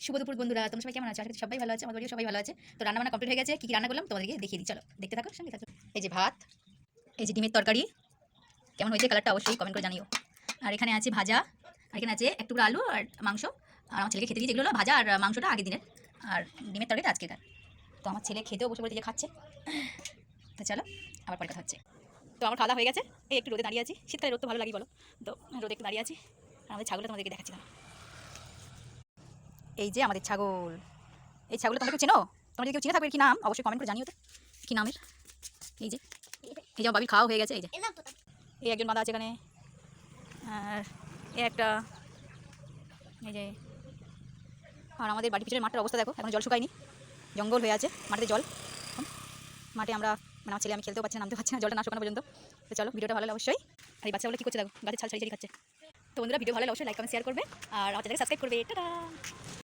শুভ দুপুর বন্ধুরা, তোমরা সবাই কেমন আছো? আশা করি সবাই ভালো আছে, আমার বাড়িও সবাই ভালো আছে। তো রান্নাবান্না কমপ্লিট হয়ে গেছে। কি রান্না করলাম তোমাদেরকে দেখিয়ে দিই, চলো দেখতে থাকো, সঙ্গে থাকো। এই যে ভাত, এই যে ডিমের তরকারি, কেমন হয়েছে কালারটা অবশ্যই কমেন্ট করে জানিও। আর এখানে আছে ভাজা, আর এখানে আছে এক টুকরো আলু আর মাংস। আর আমার ছেলেকে খেতে দিয়েছে, এগুলো হলো ভাজা আর মাংসটা আগের দিনের, আর ডিমের তরকারিটা আজকের। তো আমার ছেলে খেতেও বসে বলতে যে খাচ্ছে। তো চলো আবার পরে কথা হচ্ছে। তো আমার খাওয়া হয়ে গেছে, এই একটু রোদে দাঁড়িয়ে আছি। শীতকালে রোদ তো ভালো লাগে বলো, তো রোদে একটু দাঁড়িয়ে আছি। আর আমাদের ছাগলটা তোমাদেরকে দেখাচ্ছি না। এই যে আমাদের ছাগল, এই ছাগলটা তোমরা কেউ চেনো? তোমরা যদি কেউ চিনে থাকবে কি নাম অবশ্যই কমেন্ট করে জানিও তো কী নামের। এই যে এই যে বাবির খাওয়া হয়ে গেছে। এই যে এই একজন বাঁধা আছে এখানে, আর এই একটা, এই যে। আর আমাদের বাড়ির পিছনের মাঠটার অবস্থা দেখো, এখন জল শুকায়নি, জঙ্গল হয়ে আছে, মাটিতে জল। মাঠে আমরা মানে আমার ছেলে আমি খেলতেও পারছি না, নামতে পারছি না জলটা না শুকানো পর্যন্ত। তো চলো ভিডিওটা ভালো লাগে অবশ্যই। আর এই বাচ্চাগুলো কী করছে দেখো, গাছের ছাল ছাড়ি ছাড়ি খাচ্ছে। তো বন্ধুরা ভিডিও ভালো লাগে অবশ্যই লাইক কমেন্ট শেয়ার করবে, আর আমার চ্যানেলকে সাবস্ক্রাইব করবে। টাটা।